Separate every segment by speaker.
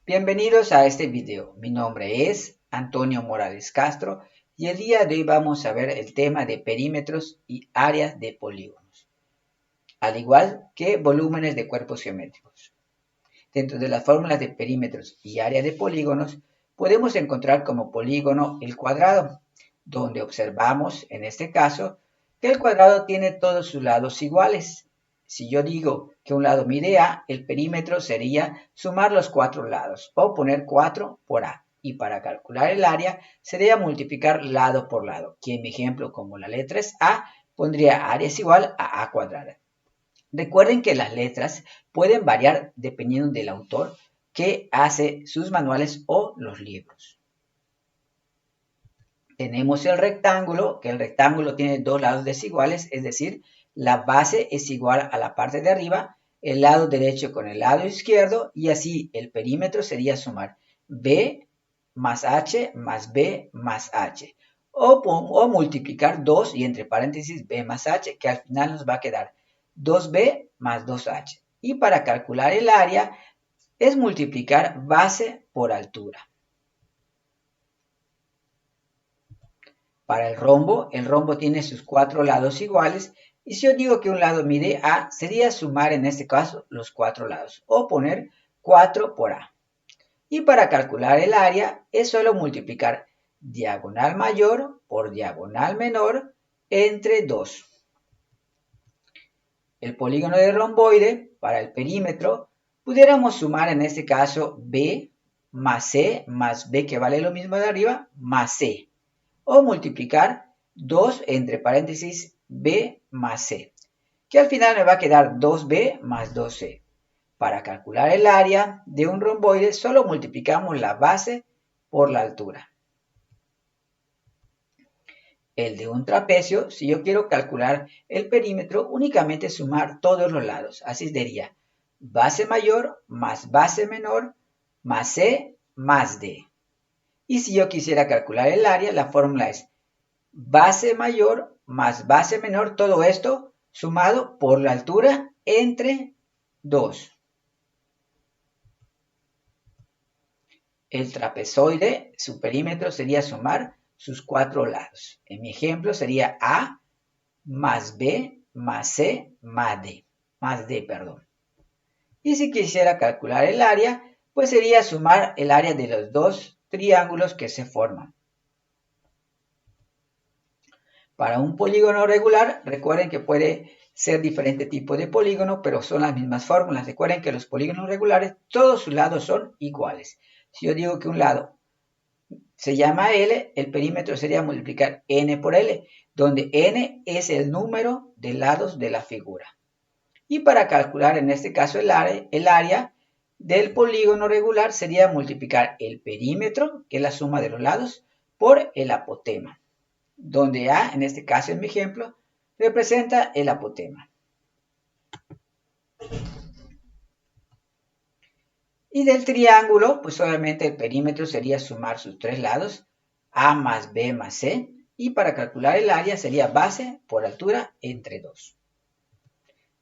Speaker 1: Bienvenidos a este video. Mi nombre es Antonio Morales Castro y el día de hoy vamos a ver el tema de perímetros y áreas de polígonos, al igual que volúmenes de cuerpos geométricos. Dentro de las fórmulas de perímetros y áreas de polígonos podemos encontrar como polígono el cuadrado, donde observamos en este caso que el cuadrado tiene todos sus lados iguales. Si yo digo que un lado mide A, el perímetro sería sumar los cuatro lados o poner 4 por A. Y para calcular el área sería multiplicar lado por lado, que en mi ejemplo como la letra es A, pondría área es igual a A cuadrada. Recuerden que las letras pueden variar dependiendo del autor que hace sus manuales o los libros. Tenemos el rectángulo, que el rectángulo tiene dos lados desiguales, es decir, la base es igual a la parte de arriba, el lado derecho con el lado izquierdo, y así el perímetro sería sumar B más H más B más H. O multiplicar 2 y entre paréntesis B más H, que al final nos va a quedar 2B más 2H. Y para calcular el área es multiplicar base por altura. Para el rombo tiene sus cuatro lados iguales y si yo digo que un lado mide A, sería sumar en este caso los cuatro lados o poner 4 por A. Y para calcular el área es solo multiplicar diagonal mayor por diagonal menor entre 2. El polígono de romboide, para el perímetro, pudiéramos sumar en este caso B más C más B, que vale lo mismo de arriba, más C. O multiplicar 2 entre paréntesis B más C, que al final me va a quedar 2B más 2C. Para calcular el área de un romboide solo multiplicamos la base por la altura. El de un trapecio, si yo quiero calcular el perímetro, únicamente sumar todos los lados. Así sería base mayor más base menor más C más D. Y si yo quisiera calcular el área, la fórmula es base mayor más base menor, todo esto sumado por la altura entre 2. El trapezoide, su perímetro sería sumar sus cuatro lados. En mi ejemplo sería A más B más C más D. Y si quisiera calcular el área, pues sería sumar el área de los dos triángulos que se forman. Para un polígono regular, recuerden que puede ser diferente tipo de polígono, pero son las mismas fórmulas. Recuerden que los polígonos regulares, todos sus lados son iguales. Si yo digo que un lado se llama L, el perímetro sería multiplicar N por L, donde N es el número de lados de la figura. Y para calcular en este caso el área del polígono regular sería multiplicar el perímetro, que es la suma de los lados, por el apotema, donde A, en este caso en mi ejemplo, representa el apotema. Y del triángulo, pues obviamente el perímetro sería sumar sus tres lados, A más B más C, y para calcular el área sería base por altura entre 2.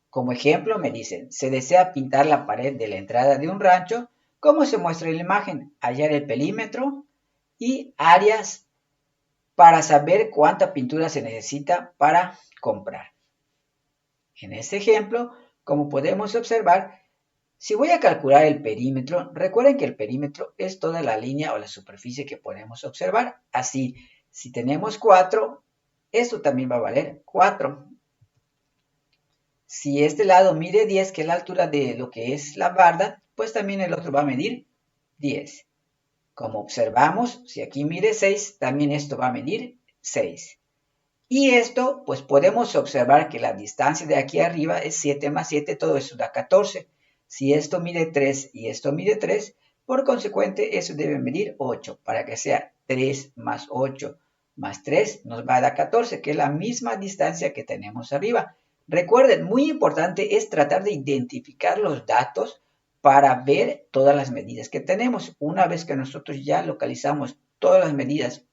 Speaker 1: Como ejemplo me dicen, se desea pintar la pared de la entrada de un rancho, como se muestra en la imagen, hallar el perímetro y áreas para saber cuánta pintura se necesita para comprar. En este ejemplo, como podemos observar, si voy a calcular el perímetro, recuerden que el perímetro es toda la línea o la superficie que podemos observar. Así, si tenemos 4, esto también va a valer 4. Si este lado mide 10, que es la altura de lo que es la barda, pues también el otro va a medir 10. Como observamos, si aquí mide 6, también esto va a medir 6. Y esto, pues podemos observar que la distancia de aquí arriba es 7 más 7, todo eso da 14. Si esto mide 3 y esto mide 3, por consecuente eso debe medir 8, para que sea 3 más 8 más 3 nos va a dar 14, que es la misma distancia que tenemos arriba. Recuerden, muy importante es tratar de identificar los datos para ver todas las medidas que tenemos. Una vez que nosotros ya localizamos todas las medidas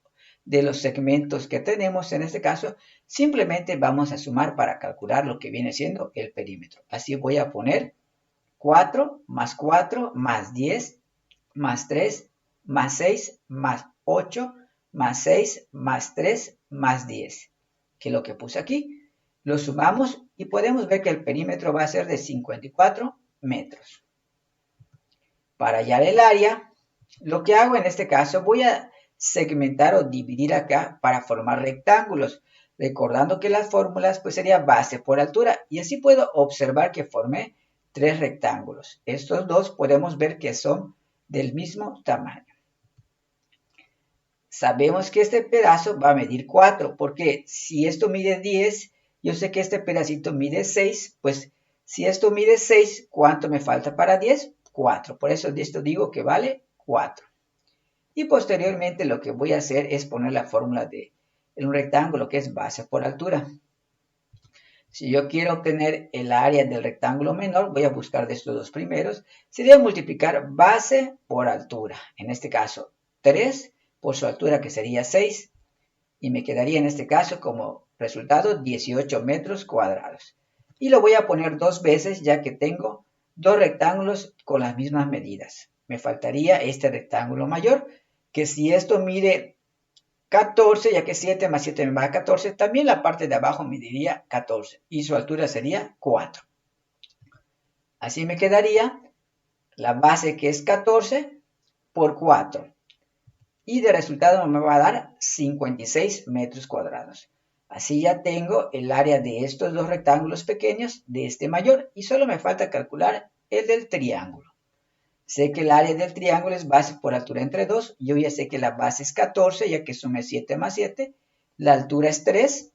Speaker 1: de los segmentos que tenemos, en este caso, simplemente vamos a sumar para calcular lo que viene siendo el perímetro. Así voy a poner 4 más 10 más 3, más 6, más 8, más 6, más 3, más 10, que es lo que puse aquí. Lo sumamos y podemos ver que el perímetro va a ser de 54 metros. Para hallar el área, lo que hago en este caso, voy a segmentar o dividir acá para formar rectángulos, recordando que las fórmulas pues sería base por altura, y así puedo observar que formé 3 rectángulos. Estos dos podemos ver que son del mismo tamaño. Sabemos que este pedazo va a medir 4, porque si esto mide 10, yo sé que este pedacito mide 6, pues si esto mide 6, ¿cuánto me falta para 10? 4. Por eso de esto digo que vale 4. Y posteriormente lo que voy a hacer es poner la fórmula de un rectángulo que es base por altura. Si yo quiero obtener el área del rectángulo menor, voy a buscar de estos dos primeros. Sería multiplicar base por altura. En este caso, 3 por su altura, que sería 6. Y me quedaría en este caso como resultado 18 metros cuadrados. Y lo voy a poner dos veces, ya que tengo dos rectángulos con las mismas medidas. Me faltaría este rectángulo mayor, que si esto mide 14, ya que 7 más 7 me va a 14, también la parte de abajo mediría 14 y su altura sería 4. Así me quedaría la base, que es 14 por 4. Y de resultado me va a dar 56 metros cuadrados. Así ya tengo el área de estos dos rectángulos pequeños de este mayor, y solo me falta calcular el del triángulo. Sé que el área del triángulo es base por altura entre 2. Yo ya sé que la base es 14, ya que sumé 7 más 7. La altura es 3.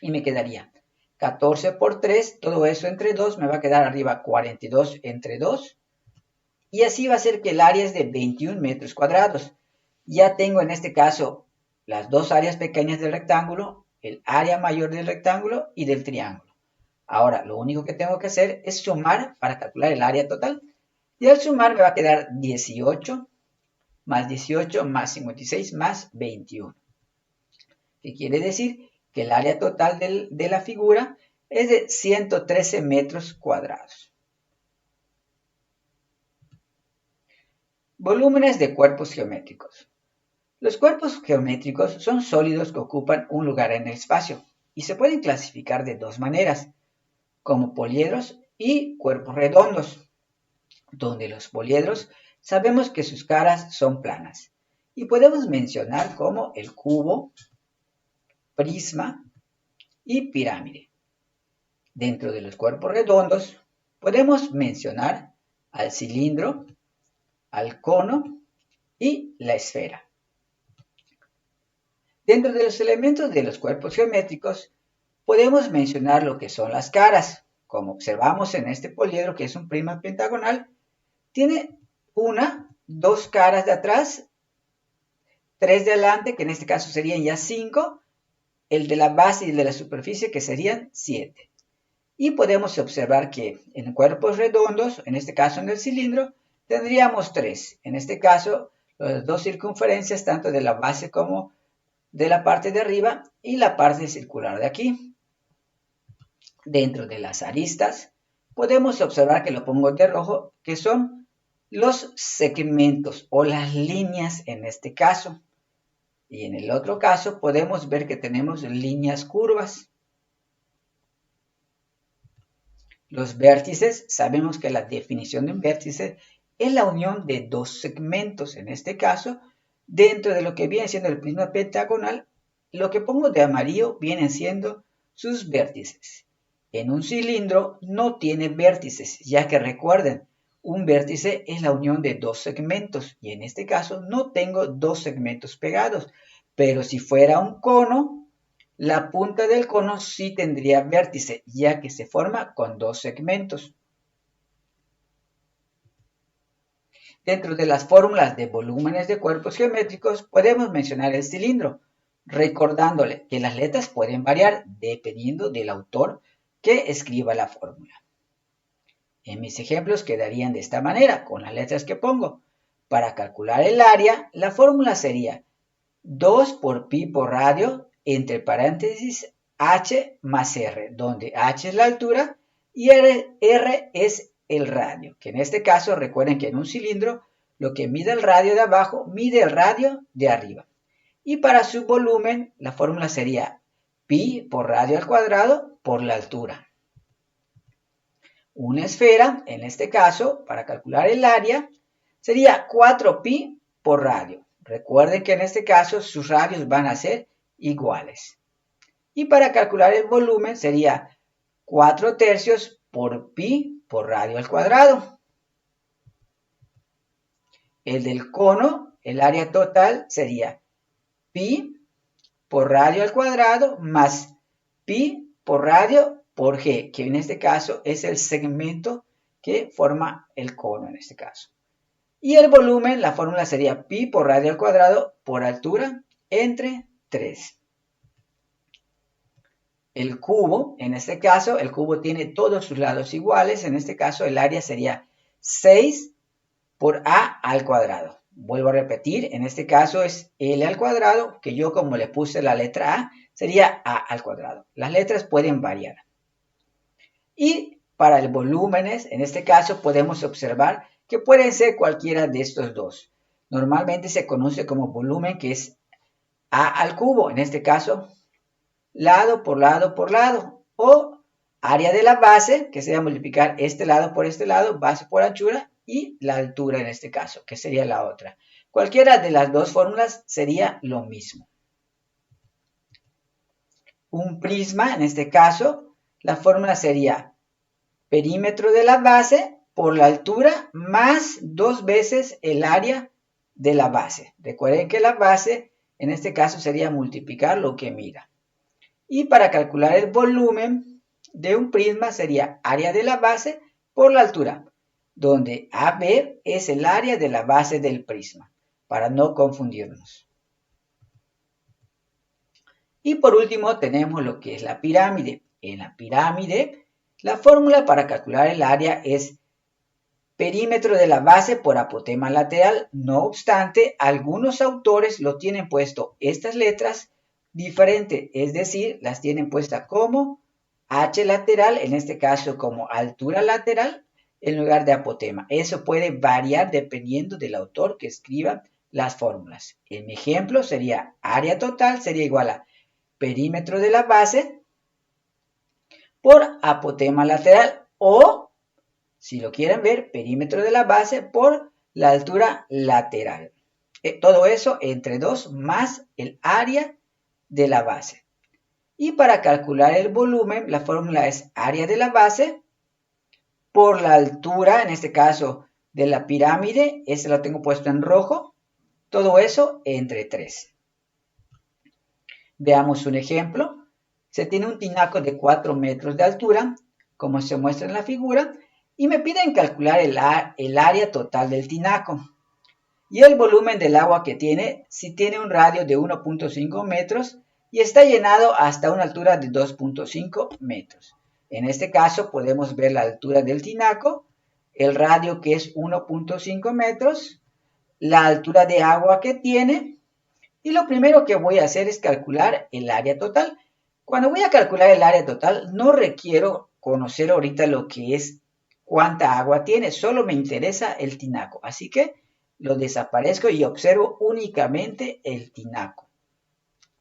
Speaker 1: Y me quedaría 14 por 3. Todo eso entre 2. Me va a quedar arriba 42 entre 2. Y así va a ser que el área es de 21 metros cuadrados. Ya tengo en este caso las dos áreas pequeñas del rectángulo, el área mayor del rectángulo y del triángulo. Ahora, lo único que tengo que hacer es sumar para calcular el área total. Y al sumar me va a quedar 18 más 18 más 56 más 21. ¿Qué quiere decir? Que el área total de la figura es de 113 metros cuadrados. Volúmenes de cuerpos geométricos. Los cuerpos geométricos son sólidos que ocupan un lugar en el espacio y se pueden clasificar de dos maneras, como poliedros y cuerpos redondos, donde los poliedros sabemos que sus caras son planas y podemos mencionar como el cubo, prisma y pirámide. Dentro de los cuerpos redondos podemos mencionar al cilindro, al cono y la esfera. Dentro de los elementos de los cuerpos geométricos podemos mencionar lo que son las caras. Como observamos en este poliedro, que es un prisma pentagonal, tiene dos caras de atrás, 3 de adelante, que en este caso serían ya 5, el de la base y el de la superficie, que serían 7. Y podemos observar que en cuerpos redondos, en este caso en el cilindro, tendríamos 3. En este caso, las dos circunferencias, tanto de la base como de la parte de arriba y la parte circular de aquí. Dentro de las aristas, podemos observar que lo pongo de rojo, que son los segmentos o las líneas en este caso. Y en el otro caso podemos ver que tenemos líneas curvas. Los vértices, sabemos que la definición de un vértice es la unión de dos segmentos. En este caso, dentro de lo que viene siendo el prisma pentagonal, lo que pongo de amarillo vienen siendo sus vértices. En un cilindro no tiene vértices, ya que recuerden, un vértice es la unión de dos segmentos, y en este caso no tengo dos segmentos pegados. Pero si fuera un cono, la punta del cono sí tendría vértice, ya que se forma con dos segmentos. Dentro de las fórmulas de volúmenes de cuerpos geométricos podemos mencionar el cilindro, recordándole que las letras pueden variar dependiendo del autor que escriba la fórmula. En mis ejemplos quedarían de esta manera, con las letras que pongo. Para calcular el área, la fórmula sería 2 por pi por radio, entre paréntesis, h más r, donde h es la altura y r es el radio, que en este caso recuerden que en un cilindro Lo que mide el radio de abajo, mide el radio de arriba. Y para su volumen, la fórmula sería pi por radio al cuadrado por la altura. Una esfera, en este caso, para calcular el área, sería 4pi por radio. Recuerden que en este caso sus radios van a ser iguales. Y para calcular el volumen sería 4/3 por pi por radio al cuadrado. El del cono, el área total sería pi por radio al cuadrado más pi por radio por g, que en este caso es el segmento que forma el cono en este caso. Y el volumen, la fórmula sería pi por radio al cuadrado por altura entre 3. El cubo, en este caso, el cubo tiene todos sus lados iguales. En este caso, el área sería 6 por a al cuadrado. Vuelvo a repetir, en este caso es L al cuadrado, que yo como le puse la letra A, sería A al cuadrado. Las letras pueden variar. Y para el volúmenes, en este caso podemos observar que pueden ser cualquiera de estos dos. Normalmente se conoce como volumen, que es A al cubo, en este caso, lado por lado por lado. O área de la base, que sería multiplicar este lado por este lado, base por anchura, y la altura en este caso, que sería la otra. Cualquiera de las dos fórmulas sería lo mismo. Un prisma, en este caso, la fórmula sería perímetro de la base por la altura más 2 veces el área de la base. Recuerden que la base, en este caso, sería multiplicar lo que mida. Y para calcular el volumen de un prisma sería área de la base por la altura, donde AB es el área de la base del prisma, para no confundirnos. Y por último tenemos lo que es la pirámide. En la pirámide, la fórmula para calcular el área es perímetro de la base por apotema lateral. No obstante, algunos autores lo tienen puesto estas letras diferente, es decir, las tienen puestas como H lateral, en este caso como altura lateral, en lugar de apotema. Eso puede variar dependiendo del autor que escriba las fórmulas. En mi ejemplo sería área total, sería igual a perímetro de la base por apotema lateral, o, si lo quieren ver, perímetro de la base por la altura lateral. Todo eso entre 2 más el área de la base. Y para calcular el volumen, la fórmula es área de la base por la altura, en este caso de la pirámide, ese lo tengo puesto en rojo, todo eso entre 3. Veamos un ejemplo. Se tiene un tinaco de 4 metros de altura, como se muestra en la figura, y me piden calcular el área total del tinaco. Y el volumen del agua que tiene, si tiene un radio de 1.5 metros y está llenado hasta una altura de 2.5 metros. En este caso podemos ver la altura del tinaco, el radio que es 1.5 metros, la altura de agua que tiene, y lo primero que voy a hacer es calcular el área total. Cuando voy a calcular el área total, no requiero conocer ahorita lo que es cuánta agua tiene, solo me interesa el tinaco. Así que lo desaparezco y observo únicamente el tinaco.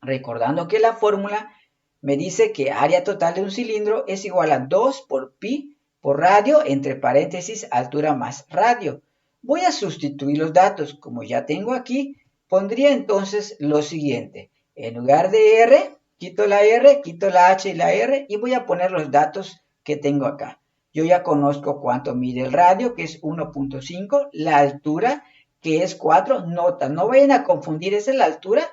Speaker 1: Recordando que la fórmula me dice que área total de un cilindro es igual a 2 por pi por radio, entre paréntesis, altura más radio. Voy a sustituir los datos, como ya tengo aquí, pondría entonces lo siguiente. En lugar de R, quito la R, quito la H y la R y voy a poner los datos que tengo acá. Yo ya conozco cuánto mide el radio, que es 1.5, la altura, que es 4. Nota, no vayan a confundir, esa es la altura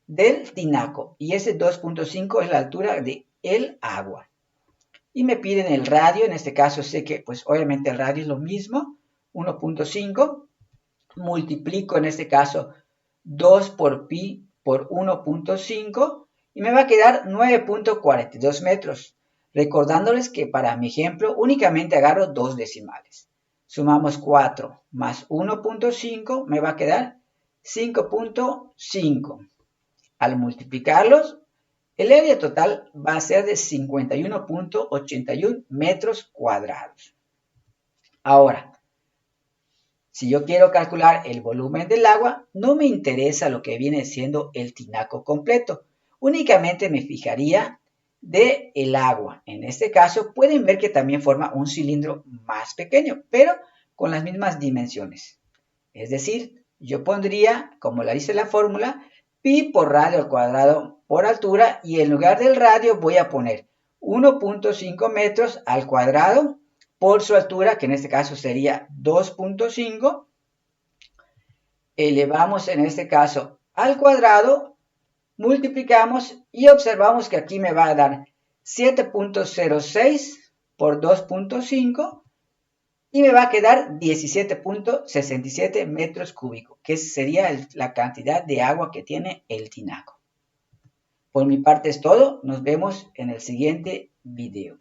Speaker 1: del tinaco y ese 2.5 es la altura de el agua. Y me piden el radio, en este caso sé que pues obviamente el radio es lo mismo, 1.5, multiplico en este caso 2 por pi por 1.5 y me va a quedar 9.42 metros. Recordándoles que para mi ejemplo únicamente agarro dos decimales. Sumamos 4 más 1.5 me va a quedar 5.5. Al multiplicarlos, el área total va a ser de 51.81 metros cuadrados. Ahora, Si yo quiero calcular el volumen del agua, no me interesa lo que viene siendo el tinaco completo. Únicamente me fijaría de el agua. En este caso pueden ver que también forma un cilindro más pequeño, pero con las mismas dimensiones. Es decir, yo pondría, como la dice la fórmula, pi por radio al cuadrado por altura, y en lugar del radio voy a poner 1.5 metros al cuadrado por su altura, que en este caso sería 2.5, elevamos en este caso al cuadrado, multiplicamos y observamos que aquí me va a dar 7.06 por 2.5 y me va a quedar 17.67 metros cúbicos, que sería la cantidad de agua que tiene el tinaco. Por mi parte es todo, nos vemos en el siguiente video.